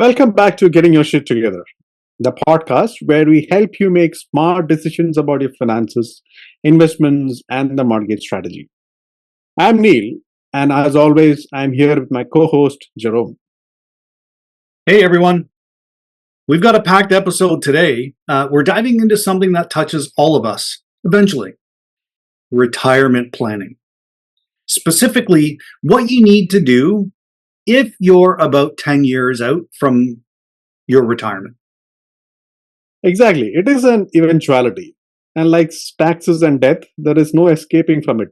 Welcome back to Getting Your Shit Together, the podcast where we help you make smart decisions about your finances, investments, and the mortgage strategy. I'm Neil, and as always, I'm here with my co host, Jerome. Hey everyone, we've got a packed episode today. We're diving into something that touches all of us eventually: retirement planning. Specifically, what you need to do if you're about 10 years out from your retirement. Exactly, it is an eventuality, and like taxes and death, there is no escaping from it,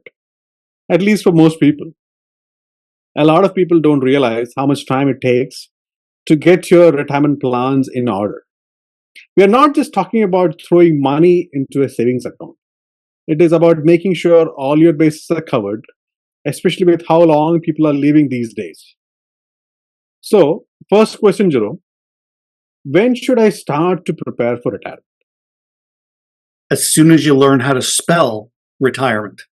at least for most people. A lot of people don't realize how much time it takes to get your retirement plans in order. We are not just talking about throwing money into a savings account. It is about making sure all your bases are covered, especially with how long people are living these days. So, first question, Jerome, when should I start to prepare for retirement? As soon as you learn how to spell retirement.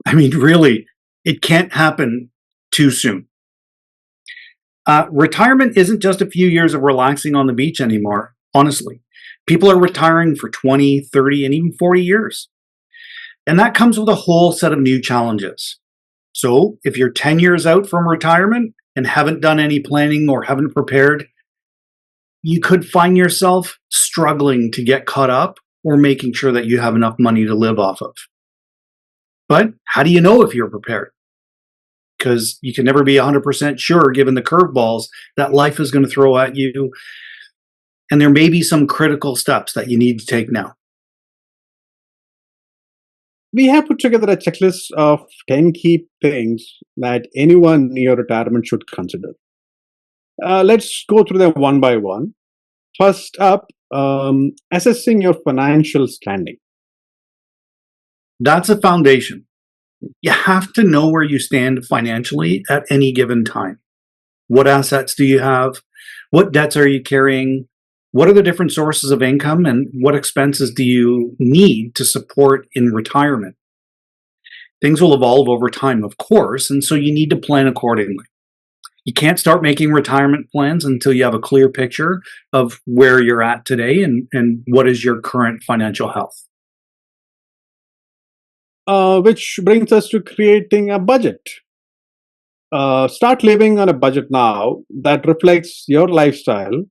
I mean, really, it can't happen too soon. Retirement isn't just a few years of relaxing on the beach anymore, honestly. People are retiring for 20, 30, and even 40 years. And that comes with a whole set of new challenges. So if you're 10 years out from retirement and haven't done any planning or haven't prepared, you could find yourself struggling to get caught up or making sure that you have enough money to live off of. But how do you know if you're prepared? Because you can never be 100% sure given the curveballs that life is going to throw at you. And there may be some critical steps that you need to take now. We have put together a checklist of 10 key things that anyone near retirement should consider. Let's go through them one by one. First up, assessing your financial standing. That's a foundation. You have to know where you stand financially at any given time. What assets do you have? What debts are you carrying? What are the different sources of income, and what expenses do you need to support in retirement? Things will evolve over time, of course, and so you need to plan accordingly. You can't start making retirement plans until you have a clear picture of where you're at today and what is your current financial health. Which brings us to creating a budget. Start living on a budget now that reflects your lifestyle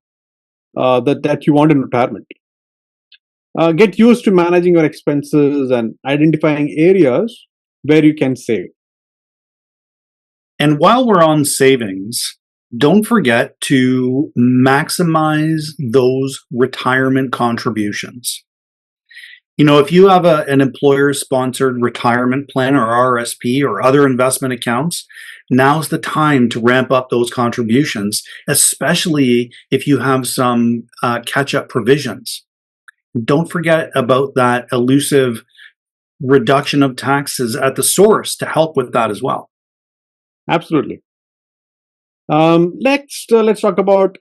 that you want in retirement. Get used to managing your expenses and identifying areas where you can save. And while we're on savings, don't forget to maximize those retirement contributions. You know, if you have an employer-sponsored retirement plan or RSP or other investment accounts, now's the time to ramp up those contributions, especially if you have some catch-up provisions. Don't forget about that elusive reduction of taxes at the source to help with that as well. Absolutely. Let's talk about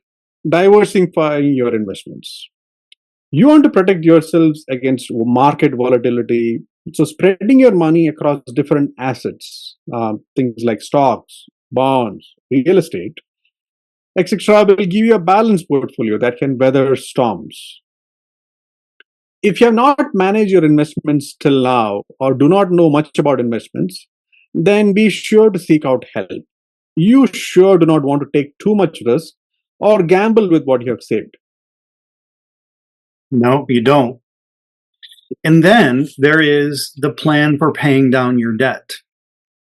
diversifying your investments. You want to protect yourselves against market volatility. So spreading your money across different assets, things like stocks, bonds, real estate, etc., will give you a balanced portfolio that can weather storms. If you have not managed your investments till now or do not know much about investments, then be sure to seek out help. You sure do not want to take too much risk or gamble with what you have saved. No, you don't. And then there is the plan for paying down your debt.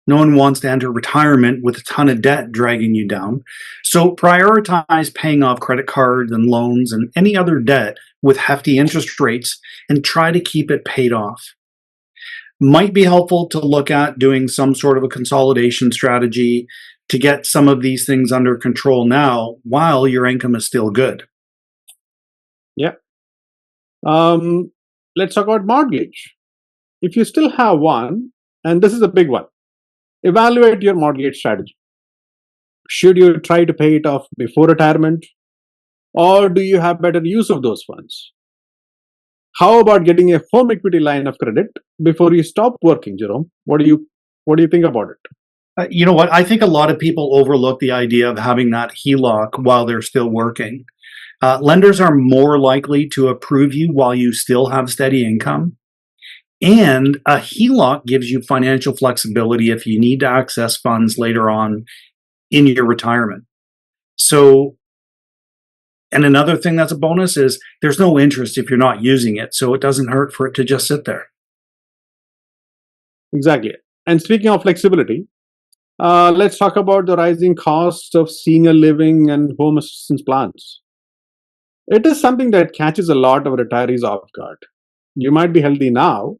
No one wants to enter retirement with a ton of debt dragging you down. So prioritize paying off credit cards and loans and any other debt with hefty interest rates and try to keep it paid off. Might be helpful to look at doing some sort of a consolidation strategy to get some of these things under control now while your income is still good. Yeah. Let's talk about mortgage. If you still have one, and this is a big one, evaluate your mortgage strategy. Should you try to pay it off before retirement, or do you have better use of those funds? How about getting a home equity line of credit before you stop working, Jerome? What do you think about it? You know what? I think a lot of people overlook the idea of having that HELOC while they're still working. Lenders are more likely to approve you while you still have steady income. And a HELOC gives you financial flexibility if you need to access funds later on in your retirement. So, and another thing that's a bonus is there's no interest if you're not using it. So it doesn't hurt for it to just sit there. Exactly. And speaking of flexibility, let's talk about the rising cost of senior living and home assistance plans. It is something that catches a lot of retirees off guard. You might be healthy now,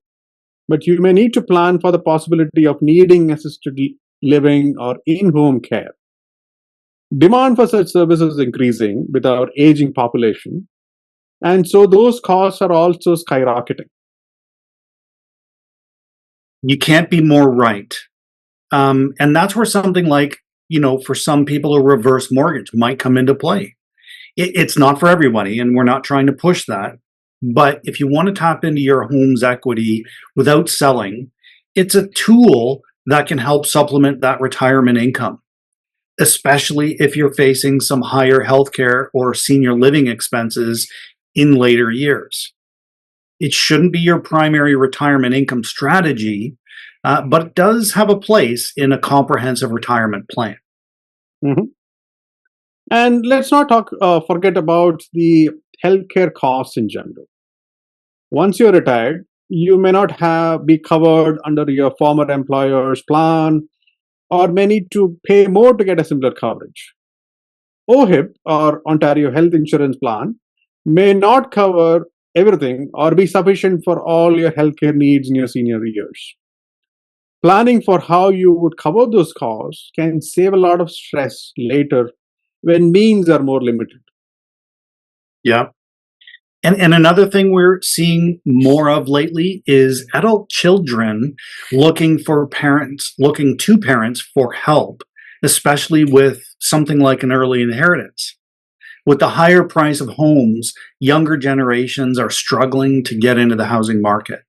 but you may need to plan for the possibility of needing assisted living or in home care. Demand for such services is increasing with our aging population, and so those costs are also skyrocketing. You can't be more right. And that's where something like, for some people, a reverse mortgage might come into play. It's not for everybody, and we're not trying to push that. But if you want to tap into your home's equity without selling, it's a tool that can help supplement that retirement income, especially if you're facing some higher healthcare or senior living expenses in later years. It shouldn't be your primary retirement income strategy, but it does have a place in a comprehensive retirement plan. Mhm. And let's not forget about the healthcare costs in general. Once you're retired, you may not be covered under your former employer's plan, or may need to pay more to get a similar coverage. OHIP, or Ontario Health Insurance Plan, may not cover everything or be sufficient for all your healthcare needs in your senior years. Planning for how you would cover those costs can save a lot of stress later when means are more limited. Yeah. And another thing we're seeing more of lately is adult children looking to parents for help, especially with something like an early inheritance. With the higher price of homes, younger generations are struggling to get into the housing market,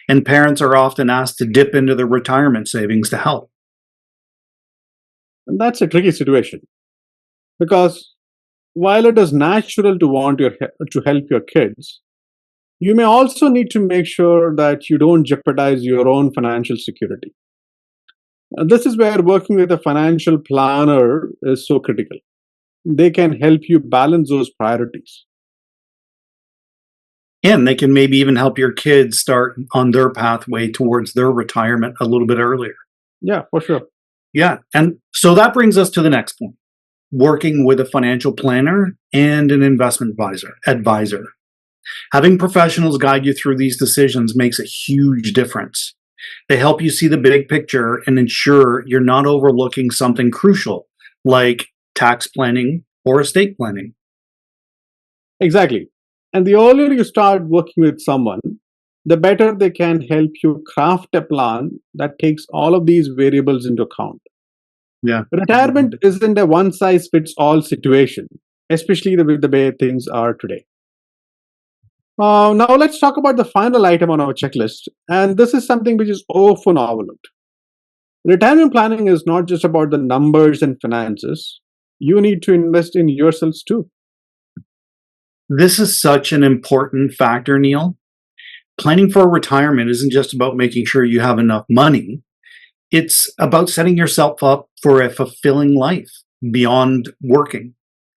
and parents are often asked to dip into their retirement savings to help. And that's a tricky situation because while it is natural to to help your kids, you may also need to make sure that you don't jeopardize your own financial security. And this is where working with a financial planner is so critical. They can help you balance those priorities. And they can maybe even help your kids start on their pathway towards their retirement a little bit earlier. Yeah, for sure. Yeah. And so that brings us to the next point, working with a financial planner and an investment advisor. Having professionals guide you through these decisions makes a huge difference. They help you see the big picture and ensure you're not overlooking something crucial like tax planning or estate planning. Exactly. And the earlier you start working with someone, the better they can help you craft a plan that takes all of these variables into account. Yeah. Retirement isn't a one size fits all situation, especially with the way things are today. Now, let's talk about the final item on our checklist. And this is something which is often overlooked. Retirement planning is not just about the numbers and finances, you need to invest in yourselves too. This is such an important factor, Neil. Planning for retirement isn't just about making sure you have enough money. It's about setting yourself up for a fulfilling life beyond working.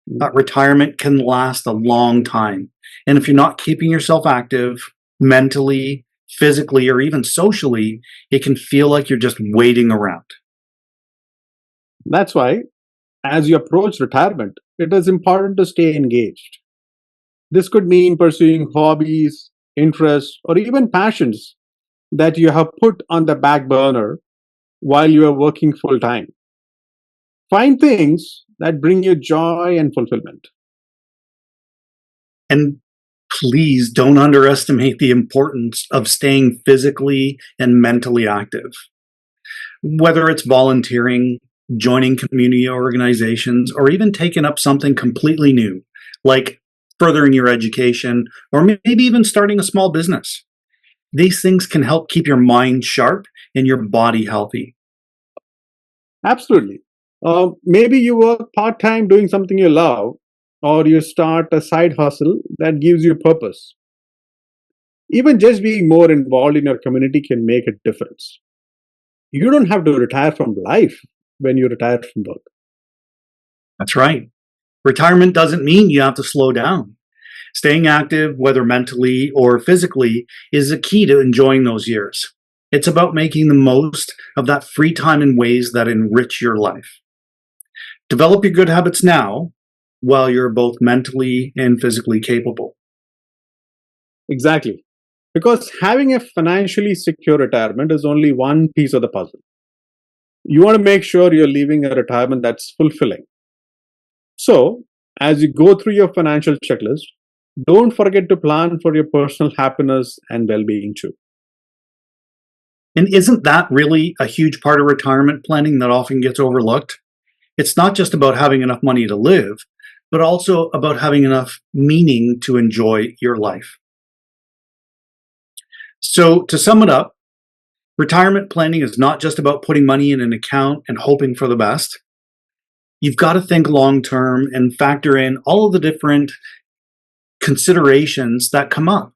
Retirement can last a long time. And if you're not keeping yourself active mentally, physically, or even socially, it can feel like you're just waiting around. That's why, as you approach retirement, it is important to stay engaged. This could mean pursuing hobbies, interests, or even passions that you have put on the back burner while you are working full time. Find things that bring you joy and fulfillment. And please don't underestimate the importance of staying physically and mentally active. Whether it's volunteering, joining community organizations, or even taking up something completely new, like furthering your education, or maybe even starting a small business. These things can help keep your mind sharp and your body healthy. Absolutely. Maybe you work part time doing something you love, or you start a side hustle that gives you purpose. Even just being more involved in your community can make a difference. You don't have to retire from life when you retire from work. That's right. Retirement doesn't mean you have to slow down. Staying active, whether mentally or physically, is a key to enjoying those years. It's about making the most of that free time in ways that enrich your life. Develop your good habits now while you're both mentally and physically capable. Exactly. Because having a financially secure retirement is only one piece of the puzzle. You want to make sure you're leaving a retirement that's fulfilling. So, as you go through your financial checklist, don't forget to plan for your personal happiness and well being too. And isn't that really a huge part of retirement planning that often gets overlooked? It's not just about having enough money to live, but also about having enough meaning to enjoy your life. So, to sum it up, retirement planning is not just about putting money in an account and hoping for the best. You've got to think long term and factor in all of the different considerations that come up,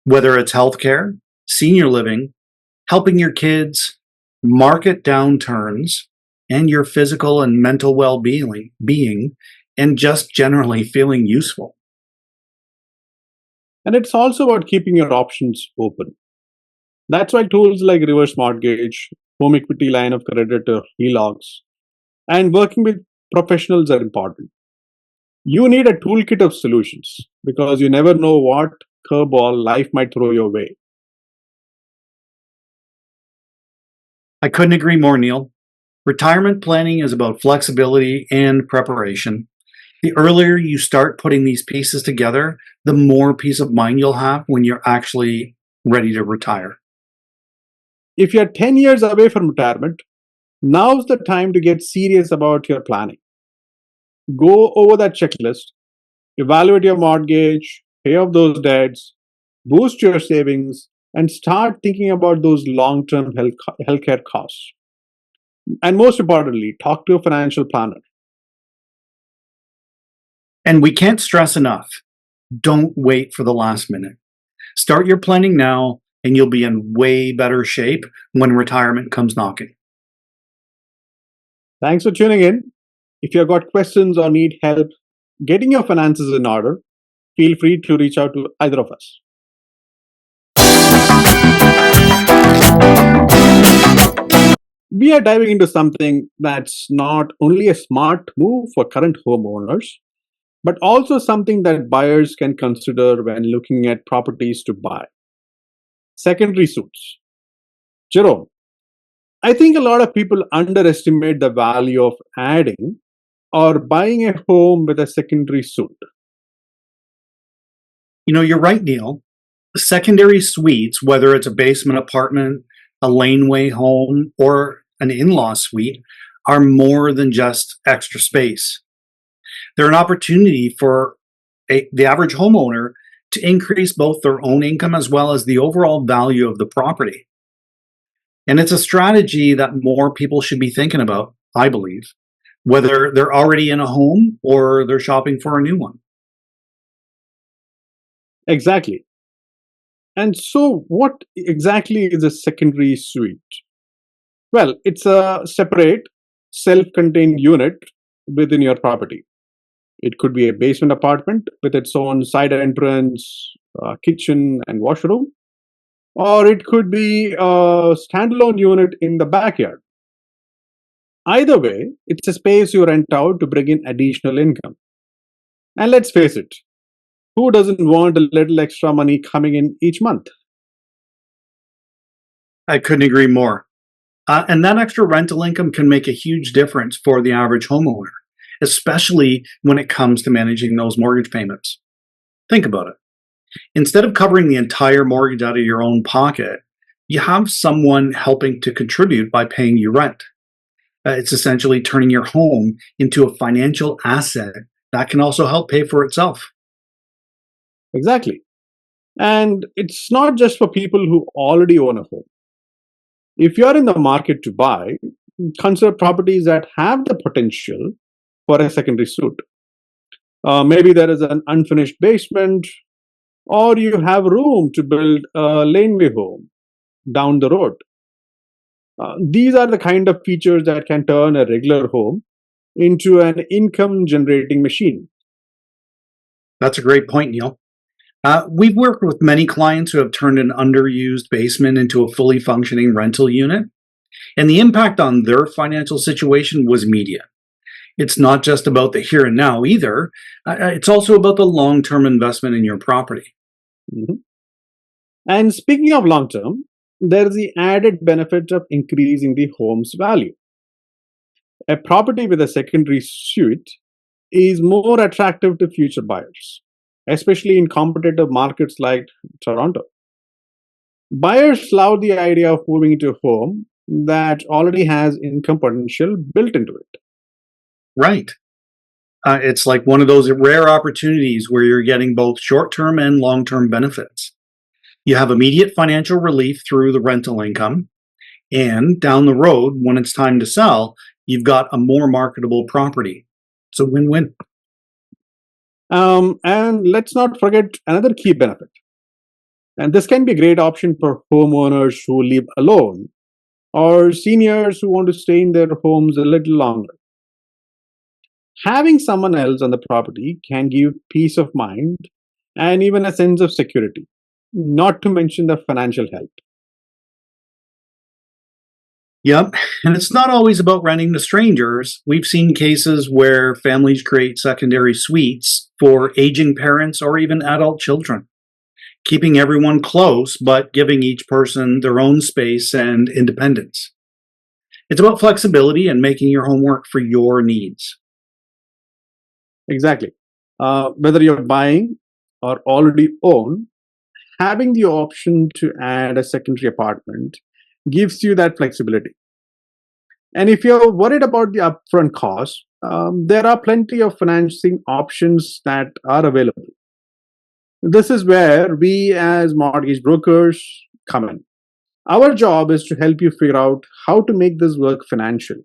whether it's healthcare, senior living, helping your kids, market downturns, and your physical and mental being, and just generally feeling useful. And it's also about keeping your options open. That's why tools like reverse mortgage, home equity line of credit or HELOCs, and working with professionals are important. You need a toolkit of solutions because you never know what curveball life might throw your way. I couldn't agree more, Neil. Retirement planning is about flexibility and preparation. The earlier you start putting these pieces together, the more peace of mind you'll have when you're actually ready to retire. If you're 10 years away from retirement, now's the time to get serious about your planning. Go over that checklist, evaluate your mortgage, pay off those debts, boost your savings, and start thinking about those long term healthcare costs. And most importantly, talk to a financial planner. And we can't stress enough, don't wait for the last minute. Start your planning now, and you'll be in way better shape when retirement comes knocking. Thanks for tuning in. If you've got questions or need help getting your finances in order, feel free to reach out to either of us. We are diving into something that's not only a smart move for current homeowners, but also something that buyers can consider when looking at properties to buy: secondary suits. Jerome, I think a lot of people underestimate the value of adding or buying a home with a secondary suite. You're right, Neil. Secondary suites, whether it's a basement apartment, a laneway home, or an in law suite, are more than just extra space. They're an opportunity for the average homeowner to increase both their own income as well as the overall value of the property. And it's a strategy that more people should be thinking about, I believe, whether they're already in a home or they're shopping for a new one. Exactly. And so, what exactly is a secondary suite? Well, it's a separate, self contained unit within your property. It could be a basement apartment with its own side entrance, kitchen, and washroom, or it could be a standalone unit in the backyard. Either way, it's a space you rent out to bring in additional income. And let's face it, who doesn't want a little extra money coming in each month? I couldn't agree more. And that extra rental income can make a huge difference for the average homeowner, especially when it comes to managing those mortgage payments. Think about it. Instead of covering the entire mortgage out of your own pocket, you have someone helping to contribute by paying you rent. It's essentially turning your home into a financial asset that can also help pay for itself. Exactly. And it's not just for people who already own a home. If you're in the market to buy, consider properties that have the potential for a secondary suite. Maybe there is an unfinished basement, or you have room to build a laneway home down the road. These are the kind of features that can turn a regular home into an income generating machine. That's a great point, Neil. We've worked with many clients who have turned an underused basement into a fully functioning rental unit, and the impact on their financial situation was immediate. It's not just about the here and now either, it's also about the long term investment in your property. Mhm. And speaking of long term, there is the added benefit of increasing the home's value. A property with a secondary suite is more attractive to future buyers, especially in competitive markets like Toronto. Buyers love the idea of moving into a home that already has income potential built into it. Right. It's like one of those rare opportunities where you're getting both short term and long term benefits. You have immediate financial relief through the rental income, and down the road, when it's time to sell, you've got a more marketable property. It's a win win. And let's not forget another key benefit. And this can be a great option for homeowners who live alone or seniors who want to stay in their homes a little longer. Having someone else on the property can give peace of mind and even a sense of security, not to mention the financial help. Yep. And it's not always about renting to strangers. We've seen cases where families create secondary suites for aging parents or even adult children, keeping everyone close but giving each person their own space and independence. It's about flexibility and making your home work for your needs. Exactly. Whether you're buying or already own, having the option to add a secondary apartment gives you that flexibility. And if you're worried about the upfront cost, there are plenty of financing options that are available. This is where we, as mortgage brokers, come in. Our job is to help you figure out how to make this work financially.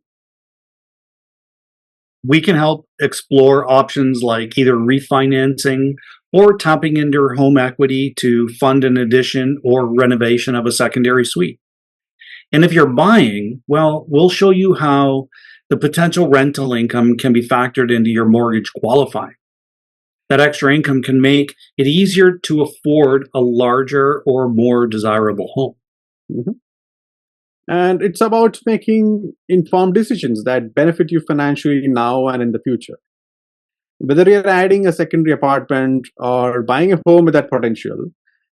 We can help explore options like either refinancing or tapping into your home equity to fund an addition or renovation of a secondary suite. And if you're buying, well, we'll show you how the potential rental income can be factored into your mortgage qualifying. That extra income can make it easier to afford a larger or more desirable home. Mhm. And it's about making informed decisions that benefit you financially now and in the future. Whether you're adding a secondary apartment or buying a home with that potential,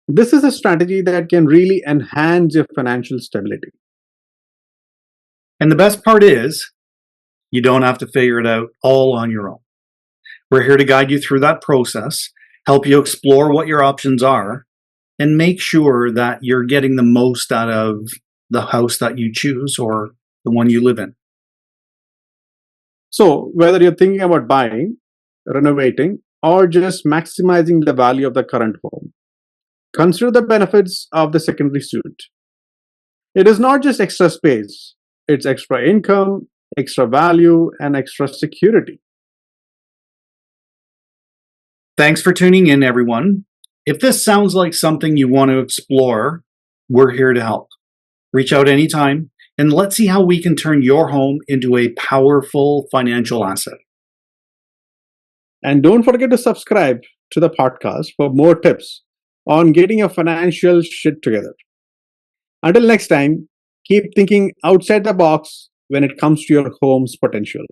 this is a strategy that can really enhance your financial stability. And the best part is, you don't have to figure it out all on your own. We're here to guide you through that process, help you explore what your options are, and make sure that you're getting the most out of the house that you choose or the one you live in. So, whether you're thinking about buying, renovating, or just maximizing the value of the current home, consider the benefits of the secondary suite. It is not just extra space, it's extra income, extra value, and extra security. Thanks for tuning in, everyone. If this sounds like something you want to explore, we're here to help. Reach out anytime and let's see how we can turn your home into a powerful financial asset. And don't forget to subscribe to the podcast for more tips on getting your financial shit together. Until next time, keep thinking outside the box when it comes to your home's potential.